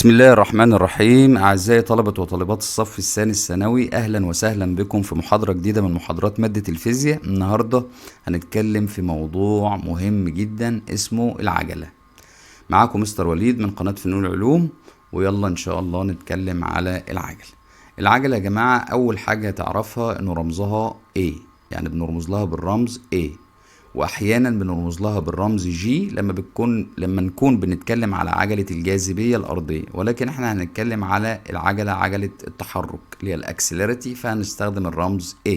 بسم الله الرحمن الرحيم. أعزائي طلبة وطالبات الصف الثاني الثانوي، أهلا وسهلا بكم في محاضرة جديدة من محاضرات مادة الفيزياء. النهاردة هنتكلم في موضوع مهم جدا اسمه العجلة. معاكم مستر وليد من قناة فنون العلوم، ويلا إن شاء الله نتكلم على العجلة. العجلة يا جماعة أول حاجة تعرفها إنه رمزها A، يعني بنرمز لها بالرمز A، واحيانا بنرمز لها بالرمز جي لما نكون بنتكلم على عجلة الجاذبية الارضية، ولكن احنا هنتكلم على العجلة عجلة التحرك اللي هي الاكسلريتي، فهنستخدم الرمز A.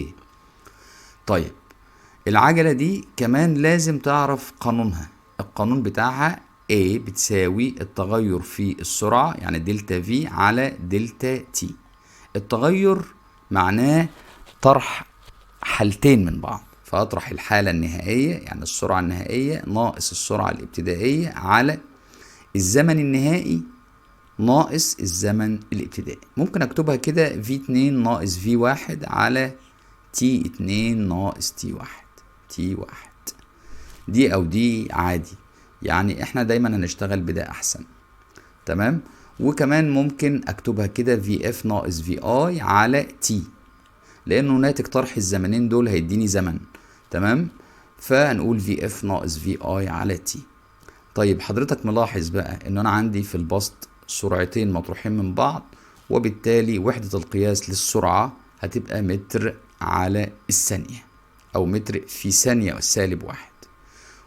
طيب العجلة دي كمان لازم تعرف قانونها. القانون بتاعها A بتساوي التغير في السرعة، يعني دلتا في على دلتا تي. التغير معناه طرح حالتين من بعض، فأطرح الحالة النهائية يعني السرعة النهائية ناقص السرعة الابتدائية على الزمن النهائي ناقص الزمن الابتدائي. ممكن أكتبها كده V2 ناقص V1 على T2 ناقص T1 دي أو دي عادي، يعني احنا دايما هنشتغل بده أحسن. تمام. وكمان ممكن أكتبها كده VF ناقص VI على T، لانه ناتج طرح الزمنين دول هيديني زمن. تمام. فهنقول في اف ناقص في اي على تي. طيب حضرتك ملاحظ بقى ان انا عندي في البسط سرعتين مطروحين من بعض، وبالتالي وحدة القياس للسرعة هتبقى متر على الثانية، او متر في ثانية سالب واحد.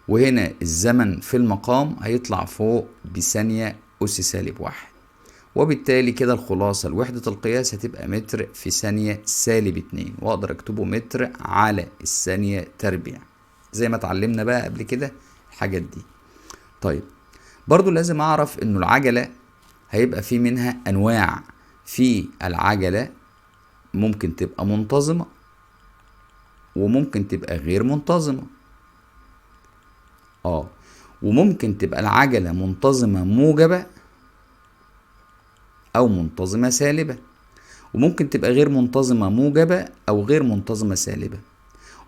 وهنا الزمن في المقام هيطلع فوق بثانية أس سالب واحد، وبالتالي كده الخلاصة لوحدة القياس هتبقى متر في ثانية سالب 2، واقدر اكتبه متر على الثانية تربيع زي ما اتعلمنا بقى قبل كده الحاجات دي. طيب برضو لازم اعرف انه العجلة هيبقى في منها انواع. في العجلة ممكن تبقى منتظمة وممكن تبقى غير منتظمة. وممكن تبقى العجلة منتظمة موجبة او منتظمة سالبة، وممكن تبقى غير منتظمة موجبة او غير منتظمة سالبة.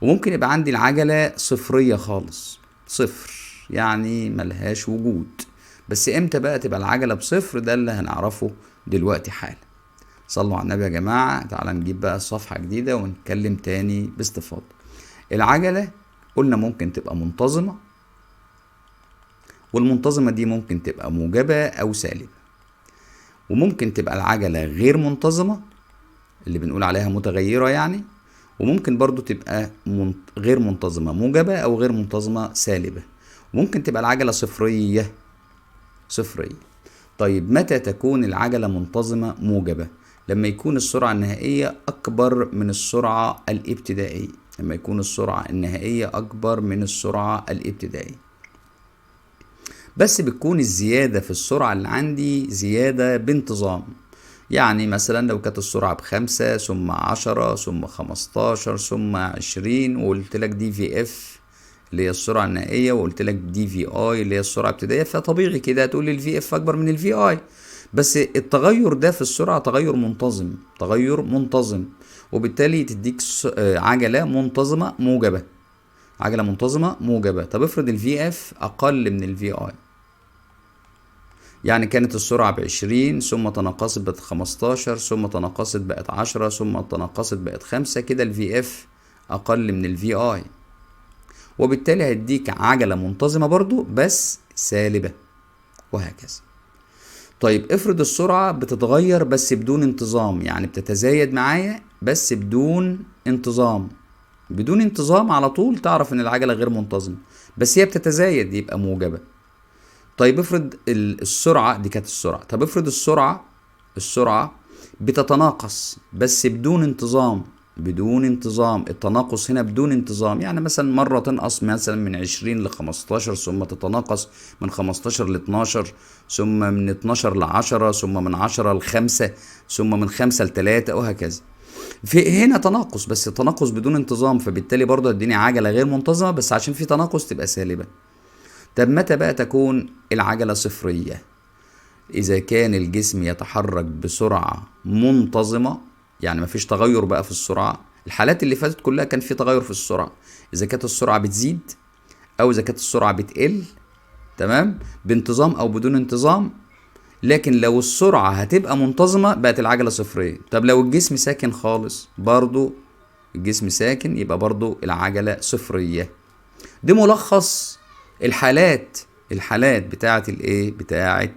وممكن يبقى عندي العجلة صفرية خالص، صفر يعني ملهاش وجود. بس امتى بقى تبقى العجلة بصفر؟ ده اللي هنعرفه دلوقتي حالا. صلوا على النبي يا جماعة. تعالى نجيب بقى صفحة جديدة ونتكلم تاني باستفاضة. العجلة قلنا ممكن تبقى منتظمة، والمنتظمة دي ممكن تبقى موجبة او سالبة. وممكن تبقى العجلة غير منتظمة اللي بنقول عليها متغيرة يعني، وممكن برضو تبقى غير منتظمة موجبة او غير منتظمة سالبة. وممكن تبقى العجلة صفرية. طيب متى تكون العجلة منتظمة موجبة؟ لما يكون السرعة النهائية اكبر من السرعة الابتدائية. لما يكون السرعة النهائية اكبر من السرعة الابتدائية، بس بتكون الزيادة في السرعة اللي عندي زيادة بانتظام. يعني مثلا لو كانت السرعة ب5 ثم 10 ثم 15 ثم 20، وقلت لك دي في اف اللي هي السرعة النهائية، وقلت لك دي في اي اللي هي السرعة الابتدائية، فطبيعي كده هتقول الفي اف اكبر من الفي اي. بس التغير ده في السرعة تغير منتظم، وبالتالي تديك عجلة منتظمة موجبة. طب افرض الفي اف اقل من الفي اي، يعني كانت السرعة ب20 ثم تناقصت بقت 15 ثم تناقصت بقت 10 ثم تناقصت بقت 5، كده الفي اف اقل من الفي اي، وبالتالي هيديك عجلة منتظمة برضو بس سالبة، وهكذا. طيب افرض السرعة بتتغير بس بدون انتظام، يعني بتتزايد معايا بس بدون انتظام على طول، تعرف ان العجلة غير منتظمة. بس هي بتتزايد يبقى موجبة. طيب افرض السرعة دي كانت السرعة، طب افرض السرعة بتتناقص بس بدون انتظام. التناقص هنا بدون انتظام، يعني مثلا مرة تنقص مثلا من 20 ل15 ثم تتناقص من 15 ل12 ثم من 12 ل10 ثم من 10 ل5 ثم من 5 ل3 وهكذا. في هنا تناقص بس تناقص بدون انتظام، فبالتالي برضه اديني عجلة غير منتظمة بس عشان في تناقص تبقى سالبة. طب متى بقى تكون العجلة صفرية؟ إذا كان الجسم يتحرك بسرعة منتظمة، يعني مفيش تغير بقى في السرعة. الحالات اللي فاتت كلها كان في تغير في السرعة، إذا كانت السرعة بتزيد أو إذا كانت السرعة بتقل، تمام، بانتظام أو بدون انتظام. لكن لو السرعة هتبقى منتظمة بقت العجلة صفرية. طب لو الجسم ساكن خالص، برضو الجسم ساكن يبقى برضو العجلة صفرية. دي ملخص الحالات بتاعة الايه، بتاعة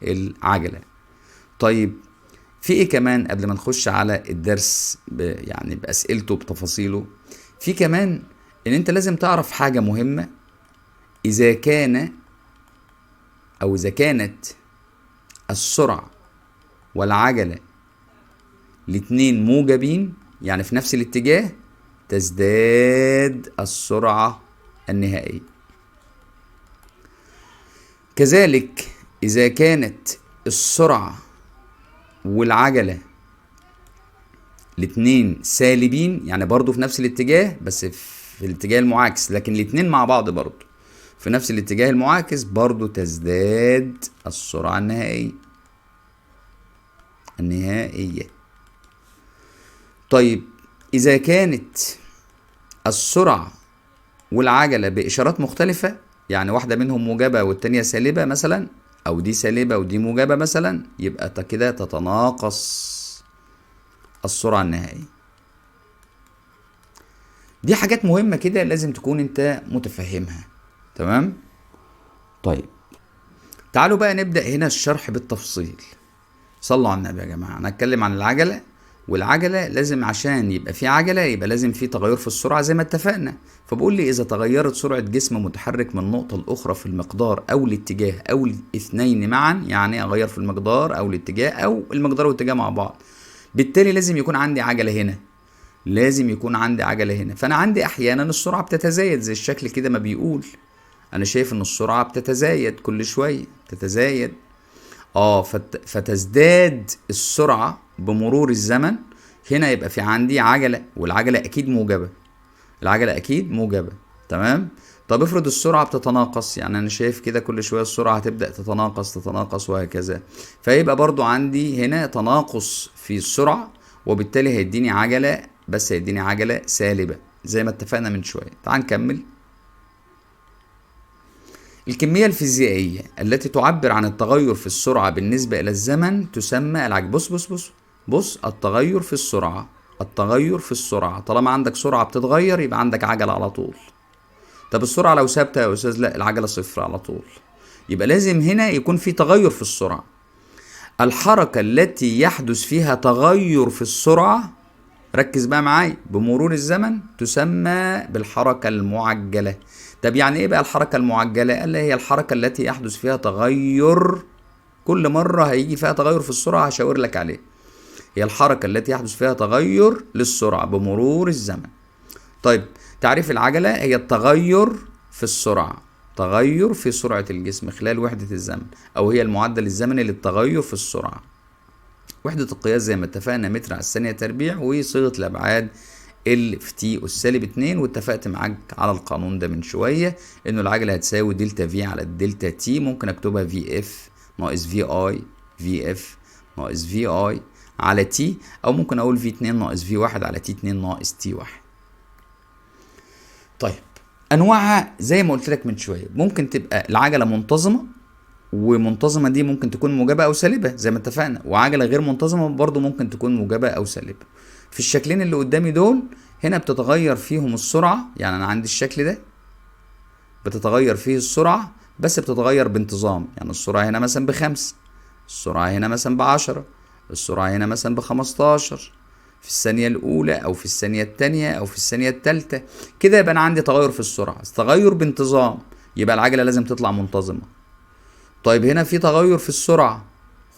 العجلة. طيب في ايه كمان قبل ما نخش على الدرس يعني بأسئلته بتفاصيله؟ في كمان ان انت لازم تعرف حاجة مهمة. اذا كانت السرعة والعجلة الاتنين موجبين، يعني في نفس الاتجاه، تزداد السرعة النهائية. كذلك إذا كانت السرعة والعجلة الاتنين سالبين، يعني برضو في نفس الاتجاه بس في الاتجاه المعاكس، لكن الاتنين مع بعض برضو في نفس الاتجاه المعاكس، برضو تزداد السرعة النهائية. طيب إذا كانت السرعة والعجلة بإشارات مختلفة، يعني واحدة منهم موجبة والتانية سالبة مثلا، أو دي سالبة ودي موجبة مثلا، يبقى كده تتناقص السرعة النهائية. دي حاجات مهمة كده لازم تكون انت متفهمها. تمام؟ طيب تعالوا بقى نبدأ هنا الشرح بالتفصيل. صلوا على النبي يا جماعة. أنا هتكلم عن العجلة، والعجلة لازم عشان يبقى في عجلة يبقى لازم في تغير في السرعة زي ما اتفقنا. فبقول لي إذا تغيرت سرعة جسم متحرك من نقطة لأخرى في المقدار أو الاتجاه أو الاثنين معا، يعني أغير في المقدار أو الاتجاه أو المقدار والاتجاه مع بعض، بالتالي لازم يكون عندي عجلة هنا. فأنا عندي أحيانا السرعة بتتزايد زي الشكل كده ما بيقول. أنا شايف إن السرعة بتتزايد كل شوية، بتتزايد فتزداد السرعة بمرور الزمن. هنا يبقى في عندي عجلة، والعجلة أكيد موجبة. تمام؟ طب افرض السرعة بتتناقص، يعني أنا شايف كده كل شوية السرعة هتبدأ تتناقص وهكذا، فيبقى برضو عندي هنا تناقص في السرعة، وبالتالي هيديني عجلة، بس هيديني عجلة سالبة زي ما اتفقنا من شوية. تعال نكمل. الكمية الفيزيائية التي تعبر عن التغير في السرعة بالنسبة إلى الزمن تسمى العجلة. بص التغير في السرعة. طالما عندك سرعة بتتغير يبقى عندك عجلة على طول. طب السرعة لو ثابتة يا أستاذ؟ لا، العجلة صفر على طول. يبقى لازم هنا يكون في تغير في السرعة. الحركة التي يحدث فيها تغير في السرعة، ركز بقى معايا، بمرور الزمن تسمى بالحركة المعجلة. طب يعني ايه بقى الحركة المعجلة؟ قال هي الحركة التي يحدث فيها تغير، كل مرة هيجي فيها تغير في السرعة هشاور لك عليه. هي الحركة التي يحدث فيها تغير للسرعة بمرور الزمن. طيب تعريف العجلة هي التغير في السرعة، تغير في سرعة الجسم خلال وحدة الزمن، أو هي المعدل الزمني للتغير في السرعة. وحدة القياس زي ما اتفقنا متر على الثانية تربيع، وصيغة الأبعاد ال في تي أس سالب 2. واتفقت معاك على القانون ده من شوية، إنه العجلة هتساوي دلتا في على الدلتا تي. ممكن أكتبها في اف ناقص في اي، في اف ناقص في اي على تي، أو ممكن أقول في 2 ناقص في 1 على تي 2 ناقص تي 1. طيب أنواعها زي ما قلت لك من شوية، ممكن تبقى العجلة منتظمة، ومنتظمة دي ممكن تكون موجبة أو سالبة زي ما اتفقنا، وعجلة غير منتظمة برضو ممكن تكون موجبة أو سالبة. في الشكلين اللي قدامي دول هنا بتتغير فيهم السرعة، يعني أنا عندي الشكل ده بتتغير فيه السرعة، بس بتتغير بانتظام. يعني السرعة هنا مثلا ب5، السرعة هنا مثلا ب10، السرعة هنا مثلا ب15 في الثانية الأولى، أو في الثانية التانية، أو في الثانية التالتة كده. يبقى أنا عندي تغير في السرعة، تغير بانتظام، يبقى العجلة لازم تطلع منتظمة. طيب هنا في تغير في السرعة،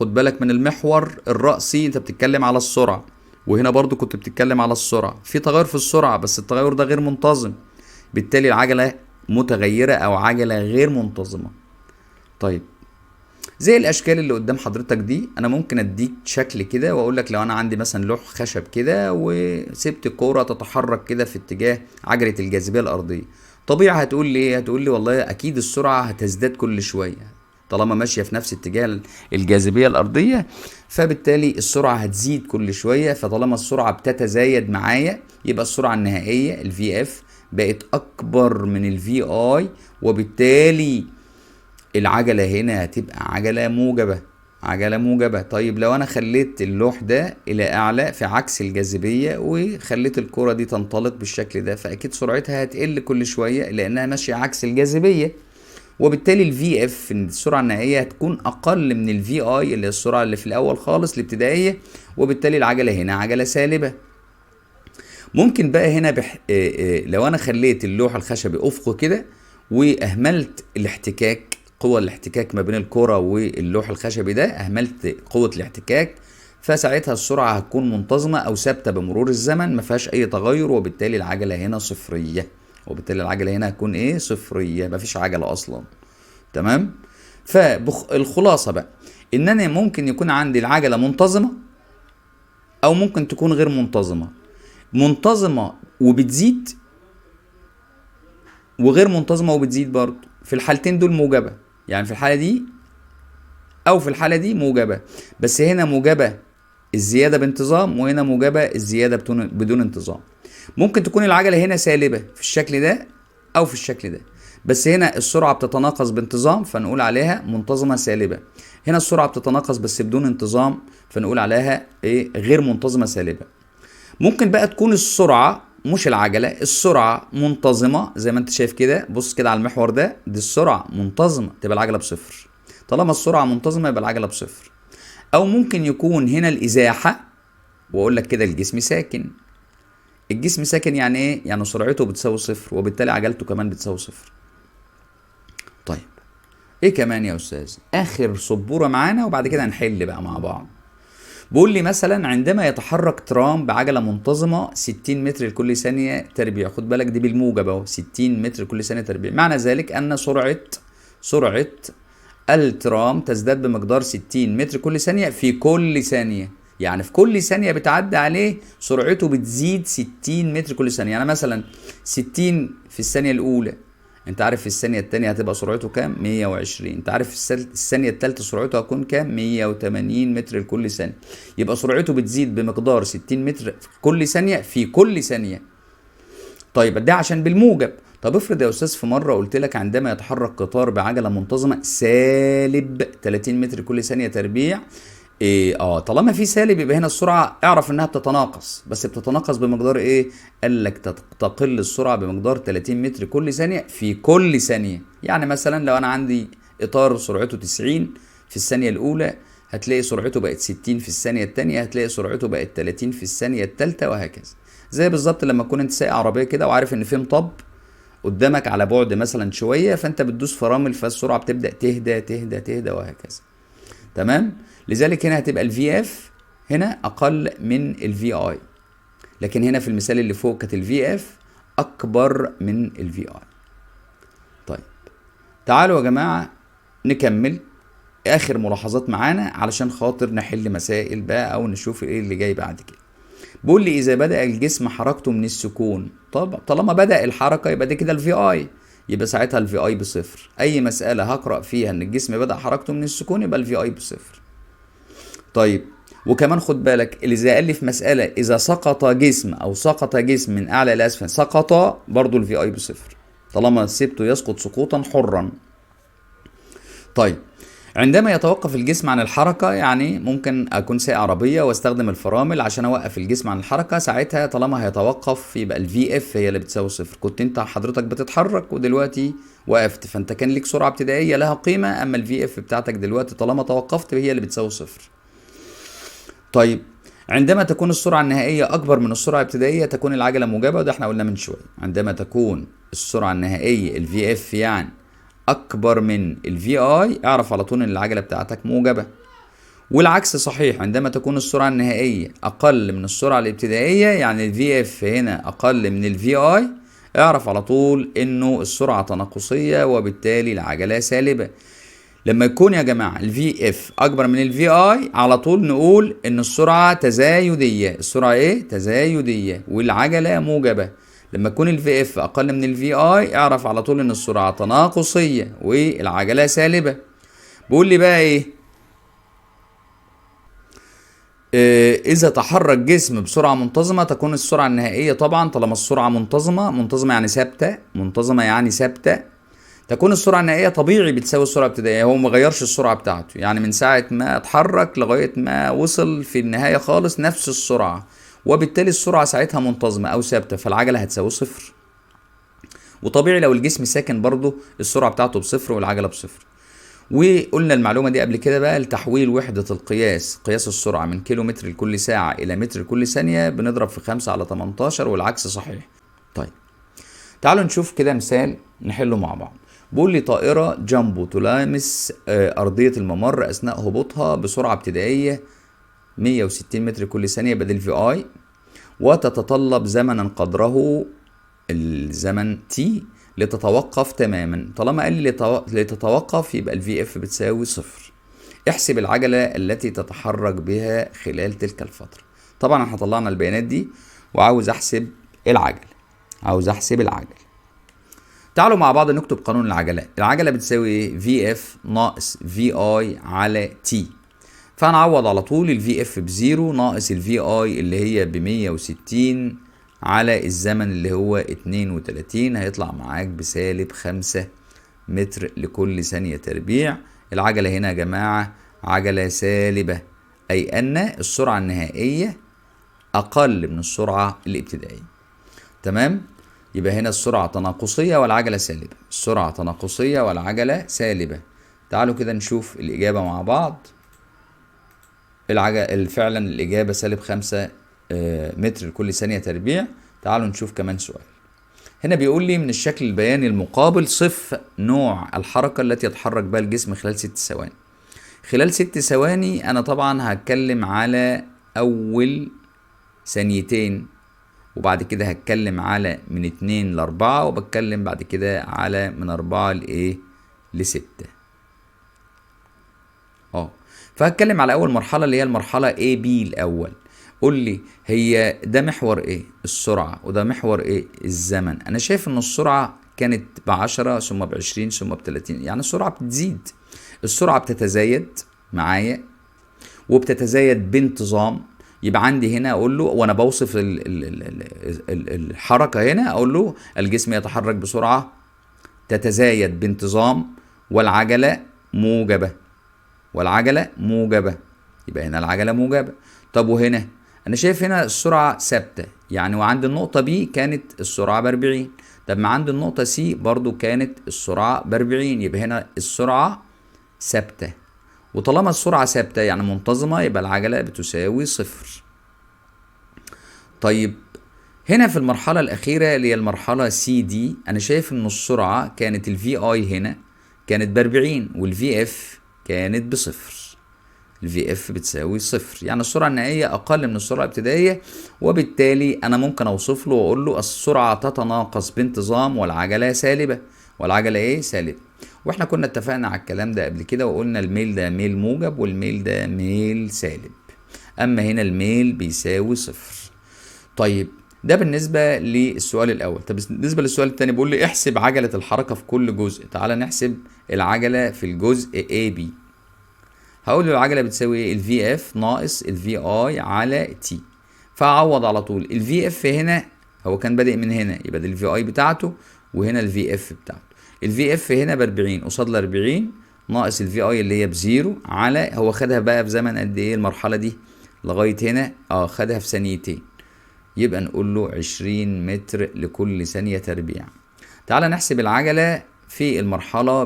خد بالك من المحور الرأسي، انت بتتكلم على السرعة، وهنا برضو كنت بتتكلم على السرعة. في تغير في السرعة بس التغير ده غير منتظم، بالتالي العجلة متغيرة أو عجلة غير منتظمة. طيب زي الأشكال اللي قدام حضرتك دي، أنا ممكن أديك شكل كده وأقول لك لو أنا عندي مثلا لوح خشب كده وسبت الكورة تتحرك كده في اتجاه عجلة الجاذبية الأرضية، طبيعي هتقول لي إيه؟ هتقول لي والله أكيد السرعة هتزداد كل شوية طالما ماشية في نفس اتجاه الجاذبية الأرضية، فبالتالي السرعة هتزيد كل شوية. فطالما السرعة بتتزايد معايا يبقى السرعة النهائية الفي اف بقت أكبر من الفي اي، وبالتالي العجلة هنا هتبقى عجلة موجبة. عجلة موجبة. طيب لو انا خليت اللوح ده الى اعلى في عكس الجاذبية وخليت الكرة دي تنطلق بالشكل ده، فاكيد سرعتها هتقل كل شوية لانها ماشية عكس الجاذبية، وبالتالي الفي اف السرعة النهائية هتكون اقل من الفي اي اللي هي السرعة اللي في الاول خالص الابتدائية، وبالتالي العجلة هنا عجلة سالبة. ممكن بقى هنا لو انا خليت اللوح الخشبي افقي كده واهملت الاحتكاك، قوة الاحتكاك ما بين الكرة واللوح الخشبي ده، اهملت قوة الاحتكاك، فساعتها السرعة هتكون منتظمة او ثابتة بمرور الزمن ما فيهاش اي تغير، وبالتالي العجلة هنا صفرية. وبالتالي العجلة هنا هتكون ايه؟ صفرية، ما فيش عجلة اصلا. تمام. فالخلاصة بقى ان انا ممكن يكون عندي العجلة منتظمة او ممكن تكون غير منتظمة. منتظمة وبتزيد، وغير منتظمة وبتزيد برضه. في الحالتين دول موجبة، يعني في الحالة دي او في الحالة دي موجبة، بس هنا موجبة الزيادة بانتظام، وهنا موجبة الزيادة بدون انتظام. ممكن تكون العجلة هنا سالبة في الشكل ده او في الشكل ده، بس هنا السرعة بتتناقص بانتظام فنقول عليها منتظمة سالبة. هنا السرعة بتتناقص بس بدون انتظام فنقول عليها ايه؟ غير منتظمة سالبة. ممكن بقى تكون السرعة مش العجلة، السرعة منتظمة زي ما انت شايف كده، بص كده على المحور ده، دي السرعة منتظمة تبقى العجلة بصفر. طالما السرعة منتظمة يبقى العجلة بصفر. او ممكن يكون هنا الازاحة، واقول لك كده الجسم ساكن. الجسم ساكن يعني ايه؟ يعني سرعته بتساوي صفر، وبالتالي عجلته كمان بتساوي صفر. طيب ايه كمان يا استاذ؟ اخر سبورة معانا وبعد كده هنحل بقى مع بعض. بيقول لي مثلا عندما يتحرك ترام بعجلة منتظمة 60 متر لكل ثانية تربيع، خد بالك دي بالموجب اهو، 60 متر لكل ثانية تربيع، معنى ذلك أن سرعة الترام تزداد بمقدار 60 متر كل ثانية في كل ثانية. يعني في كل ثانية بتعدي عليه سرعته بتزيد 60 متر كل ثانية. يعني مثلا 60 في الثانية الأولى، انت عارف في الثانية التانية هتبقى سرعته كام؟ 120. انت عارف في الثانية التالتة سرعته هتكون كام؟ 180 متر لكل ثانية. يبقى سرعته بتزيد بمقدار 60 متر كل ثانية في كل ثانية. طيب ده عشان بالموجب. طب افرض يا استاذ في مرة قلت لك عندما يتحرك قطار بعجلة منتظمة سالب 30 متر كل ثانية تربيع، طالما في سالب يبقى هنا السرعه اعرف انها بتتناقص، بس بتتناقص بمقدار ايه؟ قال لك تقل السرعه بمقدار 30 متر كل ثانيه في كل ثانيه. يعني مثلا لو انا عندي اطار سرعته 90 في الثانيه الاولى، هتلاقي سرعته بقت 60 في الثانيه الثانيه، هتلاقي سرعته بقت 30 في الثانيه الثالثه، وهكذا. زي بالظبط لما تكون انت سايق عربيه كده وعارف ان في مطب قدامك على بعد مثلا شويه، فانت بتدوس فرامل فالسرعه بتبدا تهدى تهدى تهدى وهكذا. تمام. لذلك هنا هتبقى الفي اف هنا اقل من الفي اي، لكن هنا في المثال اللي فوق كانت الفي اف اكبر من الفي اي. طيب تعالوا يا جماعه نكمل اخر ملاحظات معانا علشان خاطر نحل مسائل بقى او نشوف ايه اللي جاي بعد كده. بيقول لي اذا بدأ الجسم حركته من السكون، طب طالما بدأ الحركه يبقى ده كده الفي اي، يبقى ساعتها الفي اي بصفر. اي مسألة هقرأ فيها ان الجسم بدأ حركته من السكون يبقى الفي اي بصفر. طيب وكمان خد بالك اللي زي قال لي في مسألة اذا سقط جسم من اعلى الى اسفل، سقط برضو الفي اي بصفر طالما سبته يسقط سقوطا حرا. طيب عندما يتوقف الجسم عن الحركة، يعني ممكن أكون سايق عربية واستخدم الفرامل عشان أوقف الجسم عن الحركة، ساعتها طالما هيتوقف يبقى الفي اف هي اللي بتساوي صفر. كنت انت حضرتك بتتحرك ودلوقتي وقفت، فانت كان ليك سرعة ابتدائية لها قيمة، اما الفي اف بتاعتك دلوقتي طالما توقفت هي اللي بتساوي صفر. طيب عندما تكون السرعة النهائية أكبر من السرعة الابتدائية تكون العجلة موجبة، وده احنا قلنا من شوية. عندما تكون السرعة النهائية الفي اف يعني اكبر من الفي اي، اعرف على طول ان العجله بتاعتك موجبه. والعكس صحيح، عندما تكون السرعه النهائيه اقل من السرعه الابتدائيه يعني الفي اف هنا اقل من الفي اي، اعرف على طول انه السرعه تناقصيه وبالتالي العجله سالبه. لما يكون يا جماعه الفي اف اكبر من الفي اي على طول نقول ان السرعه تزايديه. السرعه ايه؟ تزايديه والعجله موجبه. لما تكون الفي اف اقل من الفي اي اعرف على طول ان السرعه تناقصيه والعجله سالبه. بيقول لي بقى ايه؟ اذا تحرك جسم بسرعه منتظمه تكون السرعه النهائيه طبعا طالما السرعه منتظمه يعني ثابته، تكون السرعة النهائية طبيعي بتساوي السرعة الابتدائية، هو مغيرش السرعة بتاعته، يعني من ساعة ما اتحرك لغاية ما وصل في النهاية خالص نفس السرعة، وبالتالي السرعة ساعتها منتظمة أو ثابتة، فالعجلة هتساوي صفر. وطبيعي لو الجسم ساكن برضه السرعة بتاعته بصفر والعجلة بصفر. وقلنا المعلومة دي قبل كده بقى، لتحويل وحدة القياس، قياس السرعة من كيلو متر لكل ساعة إلى متر كل ثانية، بنضرب في 5/18 والعكس صحيح. طيب تعالوا نشوف كده مثال نحله مع بعض. بيقول لي طائرة جامبو تلامس أرضية الممر أثناء هبوطها بسرعة ابتدائية 160 متر كل ثانية بدل في آي، وتتطلب زمنا قدره الزمن تي لتتوقف تماما. طالما قال لي لتتوقف يبقى الفي اف بتساوي صفر. احسب العجلة التي تتحرك بها خلال تلك الفترة. طبعا احنا طلعنا البيانات دي وعاوز احسب العجل. تعالوا مع بعض نكتب قانون العجلة. العجلة بتساوي في اف ناقص في اي على تي، فهنعوض على طول الفي اف بزيرو ناقص الفي اي اللي هي ب160 على الزمن اللي هو 32، هيطلع معاك بسالب 5 متر لكل ثانية تربيع. العجلة هنا يا جماعة عجلة سالبة، أي أن السرعة النهائية أقل من السرعة الابتدائية. تمام؟ يبقى هنا السرعة تناقصية والعجلة سالبة. تعالوا كده نشوف الإجابة مع بعض. فعلا الإجابة سالب 5 متر لكل ثانية تربيع. تعالوا نشوف كمان سؤال. هنا بيقول لي من الشكل البياني المقابل صف نوع الحركة التي يتحرك بها الجسم خلال 6 ثواني. خلال 6 ثواني أنا طبعا هتكلم على أول ثانيتين، وبعد كده هتكلم على من 2 ل4، وبتكلم بعد كده على من 4 ل6. فهتكلم على أول مرحلة اللي هي المرحلة AB الأول. قول لي هي ده محور ايه؟ السرعة. وده محور ايه؟ الزمن. انا شايف ان السرعة كانت ب10 ثم ب20 ثم ب30، يعني السرعة بتزيد، السرعة بتتزايد معايا وبتتزايد بانتظام. يبقى عندي هنا اقول له وانا بوصف الحركة هنا، اقول له الجسم يتحرك بسرعة تتزايد بانتظام والعجلة موجبة، يبقى هنا العجلة موجبة. طب وهنا انا شايف هنا السرعة ثابتة، يعني وعند النقطة B كانت السرعة ب40، طب ما عند النقطة C برضو كانت السرعة ب40، يبقى هنا السرعة ثابتة. وطالما السرعة ثابتة يعني منتظمة، يبقى العجلة بتساوي صفر. طيب هنا في المرحلة الأخيرة اللي هي المرحلة CD، أنا شايف إن السرعة كانت الفي اي هنا كانت ب40 والفي اف كانت بصفر. الفي اف بتساوي صفر، يعني السرعة النهائية أقل من السرعة الابتدائية، وبالتالي أنا ممكن أوصف له وأقول له السرعة تتناقص بانتظام والعجلة سالبة. سالبة. واحنا كنا اتفقنا على الكلام ده قبل كده وقلنا الميل ده ميل موجب والميل ده ميل سالب، أما هنا الميل بيساوي صفر. طيب ده بالنسبة للسؤال الأول. طب بالنسبة للسؤال الثاني بيقول لي احسب عجلة الحركة في كل جزء. تعال نحسب العجلة في الجزء AB. هقول له العجلة بتساوي الفي اف ناقص الفي اي على تي، فاعوض على طول. الفي اف هنا هو كان بادئ من هنا، يبقى دي الفي اي بتاعته وهنا الفي اف بتاعته. الفي اف هنا ب40 قصاد ال40 ناقص الفي اي اللي هي بزيرو على، هو خدها بقى في زمن قد ايه المرحلة دي لغاية هنا؟ خدها في ثانيتين، يبقى نقول له 20 متر لكل ثانية تربيع. تعال نحسب العجلة في المرحلة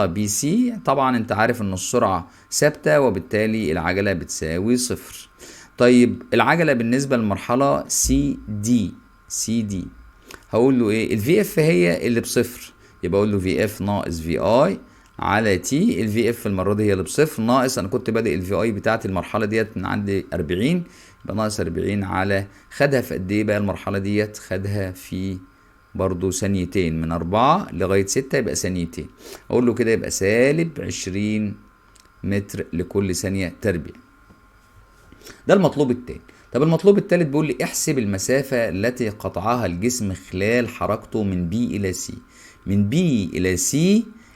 بي سي. طبعا انت عارف ان السرعة ثابتة وبالتالي العجلة بتساوي صفر. طيب العجلة بالنسبة للمرحلة سي دي هقول له ايه؟ الفي اف هي اللي بصفر، يبقى اقول له في اف ناقص في اي على تي. الفي اف المرة دي هي اللي بصفر ناقص، انا كنت بادئ الفي اي بتاعتي المرحلة ديت من عندي 40، يبقى ناقص 40 على، خدها في قد ايه بقى المرحلة ديت؟ خدها في برضو ثانيتين، من 4 لغاية 6 يبقى ثانيتين. اقول له كده يبقى سالب 20 متر لكل ثانية تربيع. ده المطلوب التاني. طب المطلوب التالت بيقول لي احسب المسافة التي قطعها الجسم خلال حركته من B إلى C. من B إلى C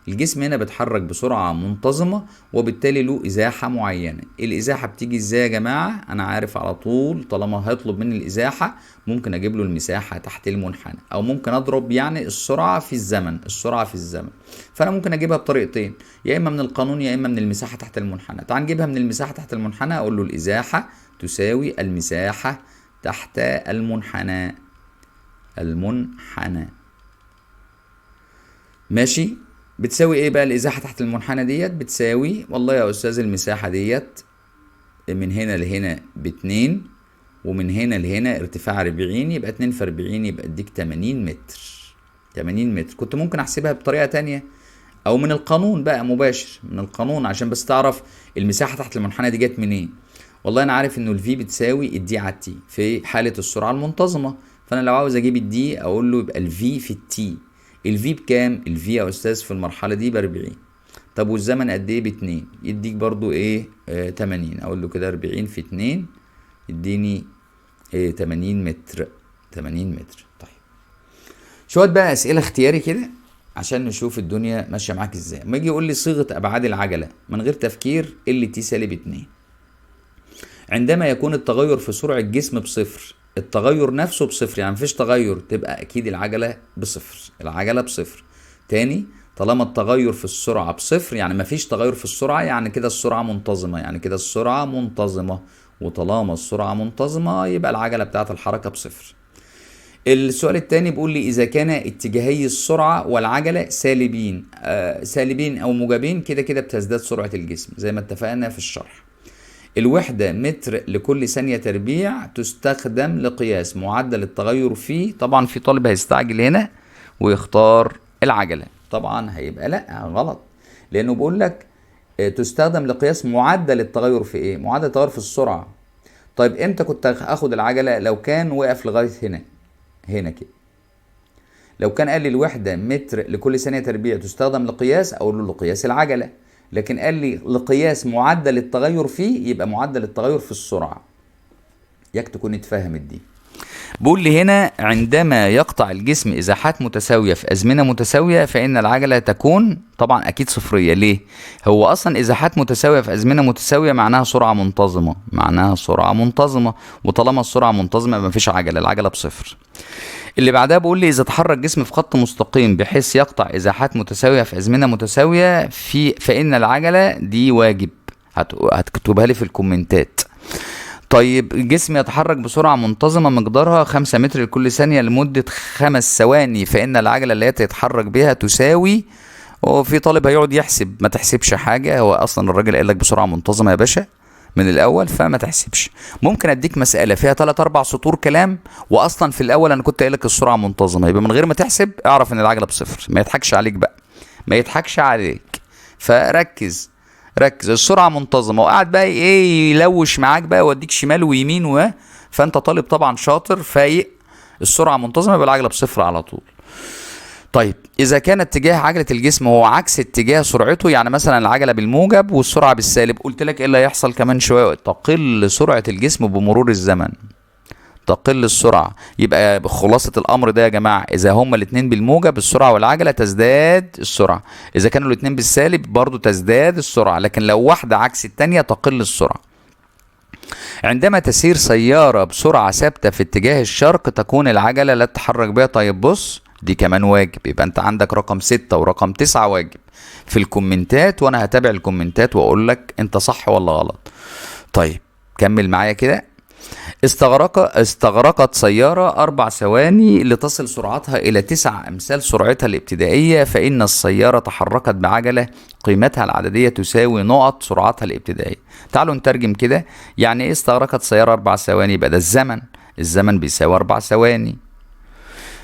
الجسم هنا بيتحرك بسرعة منتظمة وبالتالي له ازاحة معينة. الازاحة بتيجي ازاي يا جماعة؟ انا عارف على طول، طالما هيطلب مني الازاحة ممكن اجيب له المساحة تحت المنحنى، او ممكن اضرب يعني السرعة في الزمن، السرعة في الزمن. فانا ممكن اجيبها بطريقتين، يا اما من القانون يا اما من المساحة تحت المنحنى. تعال نجيبها من المساحة تحت المنحنى. اقول له الازاحة تساوي المساحة تحت المنحنى. المنحنى ماشي. بتساوي ايه بقى الازاحة تحت المنحنى ديت؟ بتساوي والله يا استاذ المساحة ديت من هنا لهنا ب2، ومن هنا لهنا ارتفاع 40، يبقى 2 في 40 يبقى اديك 80 متر. 80 متر. كنت ممكن احسبها بطريقة تانية او من القانون بقى مباشر، من القانون عشان بس تعرف المساحة تحت المنحنى دي جت منين. والله انا عارف انه الفي بتساوي الدي على التي في حالة السرعة المنتظمة، فانا لو عاوز اجيب الدي اقول له يبقى الفي في التي. الفي بكام؟ الفي يا استاذ في المرحلة دي ب40. طب والزمن قد ايه؟ ب2، يديك برضو ايه 80. اقول له كده 40 في 2 يديني 80 متر. 80 متر. طيب شوية بقى اسئلة اختياري كده عشان نشوف الدنيا ماشية معاك ازاي. ما يجي يقول لي صيغة ابعاد العجلة من غير تفكير، ال تي سالب 2 عندما يكون التغير في سرعة الجسم بصفر. التغير نفسه بصفر، يعني مفيش تغير، تبقى اكيد العجلة بصفر. العجلة بصفر. تاني، طالما التغير في السرعة بصفر يعني مفيش تغير في السرعة، يعني كده السرعة منتظمة، يعني كده السرعة منتظمة. وطالما السرعة منتظمة يبقى العجلة بتاعت الحركة بصفر. السؤال التاني بيقول لي إذا كان اتجاهي السرعة والعجلة سالبين، سالبين أو موجبين، كده كده بتزداد سرعة الجسم زي ما اتفقنا في الشرح. الوحدة متر لكل ثانية تربيع تستخدم لقياس معدل التغير فيه. طبعا في طالب هيستعجل هنا ويختار العجلة، طبعا هيبقى لا، غلط، لأنه بيقول لك تستخدم لقياس معدل التغير في ايه؟ معدل التغير في السرعة. طيب امتى كنت اخد العجلة؟ لو كان وقف لغاية هنا، هنا كده. لو كان قال لي الوحدة متر لكل ثانية تربيع تستخدم لقياس، اقول له لقياس العجلة. لكن قال لي لقياس معدل التغير فيه، يبقى معدل التغير في السرعة. ياك تكون اتفهمت دي. بقول لي هنا عندما يقطع الجسم ازاحات متساوية في ازمنة متساوية فان العجلة تكون طبعا اكيد صفرية. ليه؟ هو اصلا ازاحات متساوية في ازمنة متساوية معناها سرعة منتظمة، معناها سرعة منتظمة، وطالما السرعة منتظمة مفيش عجلة، العجلة بصفر. اللي بعدها بقول لي اذا تحرك جسم في خط مستقيم بحيث يقطع ازاحات متساوية في ازمنة متساوية فان العجلة دي واجب. هتكتبها لي في الكومنتات. طيب الجسم يتحرك بسرعة منتظمة مقدارها 5 متر لكل ثانية لمدة 5 ثواني فإن العجلة التي يتحرك بها تساوي. وفي طالب هيقعد يحسب، ما تحسبش حاجة، هو أصلا الراجل قال لك بسرعة منتظمة يا باشا من الأول، فما تحسبش. ممكن أديك مسألة فيها 3-4 سطور كلام وأصلا في الأول أنا كنت قايل لك السرعة منتظمة، يبقى من غير ما تحسب اعرف إن العجلة بصفر. ما يضحكش عليك بقى، ما يضحكش عليك، فركز. ركز، السرعة منتظمة، وقاعد بقى ايه يلوش معاك بقى واديك شمال ويمين فانت طالب طبعا شاطر فايق. السرعة منتظمة يبقى العجلة بصفر على طول. طيب اذا كان اتجاه عجلة الجسم هو عكس اتجاه سرعته، يعني مثلا العجلة بالموجب والسرعة بالسالب، قلت لك ايه اللي هيحصل كمان شوية؟ تقل سرعة الجسم بمرور الزمن، تقل السرعة. يبقى خلاصة الأمر ده يا جماعة، إذا هما الاتنين بالموجب السرعة والعجلة تزداد السرعة، إذا كانوا الاتنين بالسالب برضو تزداد السرعة، لكن لو واحدة عكس التانية تقل السرعة. عندما تسير سيارة بسرعة ثابتة في اتجاه الشرق تكون العجلة لا تتحرك بها. طيب بص، دي كمان واجب، يبقى أنت عندك رقم 6 ورقم 9 واجب في الكومنتات، وأنا هتابع الكومنتات وأقول لك أنت صح ولا غلط. طيب كمل معايا كده. استغرقت سيارة 4 ثواني لتصل سرعتها إلى 9 أمثال سرعتها الابتدائية، فإن السيارة تحركت بعجلة قيمتها العددية تساوي نقط سرعتها الابتدائية. تعالوا نترجم كده. يعني إيه استغرقت سيارة 4 ثواني؟ يبقى ده الزمن بيساوي 4 ثواني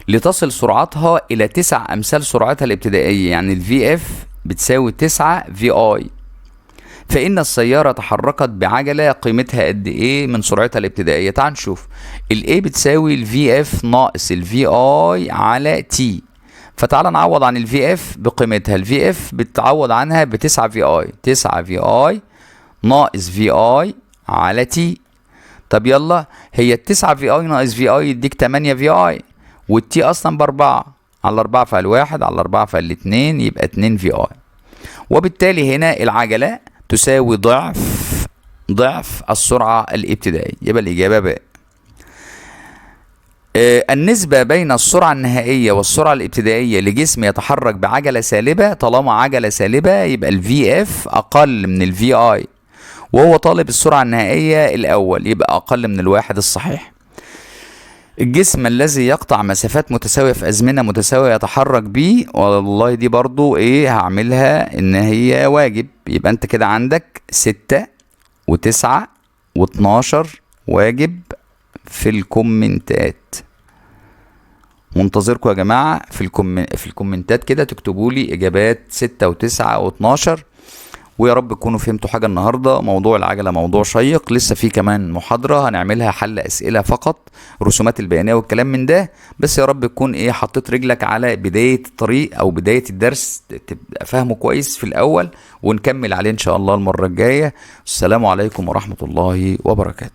لتصل سرعتها إلى 9 أمثال سرعتها الابتدائية، يعني الفي اف بتساوي 9 في اي. فإن السيارة تحركت بعجلة قيمتها قد إيه من سرعتها الابتدائية؟ تعال نشوف. ال A بتساوي ال VF ناقص ال VI على T. فتعال نعوض عن ال VF بقيمتها. ال VF بتعوض عنها ب 9 VI، 9 VI ناقص VI على T. طب يلا، هي ال 9 VI ناقص VI يديك 8 VI، والتي أصلا ب4، على 4 فال 1 على 4 فال 2 يبقى 2 في اي. وبالتالي هنا العجلة تساوي ضعف السرعة الابتدائية، يبقى الإجابة ب. النسبة بين السرعة النهائية والسرعة الابتدائية لجسم يتحرك بعجلة سالبة، طالما عجلة سالبة يبقى ال VF أقل من ال VI، وهو طالب السرعة النهائية الأول يبقى أقل من الواحد الصحيح. الجسم الذي يقطع مسافات متساوية في أزمنة متساوية يتحرك بيه، والله دي برضو هعملها إن هي واجب، يبقى أنت كده عندك 6 و9 و12 واجب في الكومنتات. منتظركم يا جماعة في الكومنتات كده تكتبوا لي إجابات 6 و9 و12. ويا رب تكونوا فهمتوا حاجة النهاردة. موضوع العجلة موضوع شيق، لسه في كمان محاضرة هنعملها حل أسئلة فقط، رسومات البيانية والكلام من ده، بس يا رب تكون حطيت رجلك على بداية الطريق أو بداية الدرس، تبقى فاهمه كويس في الأول، ونكمل عليه إن شاء الله المرة الجاية. السلام عليكم ورحمة الله وبركاته.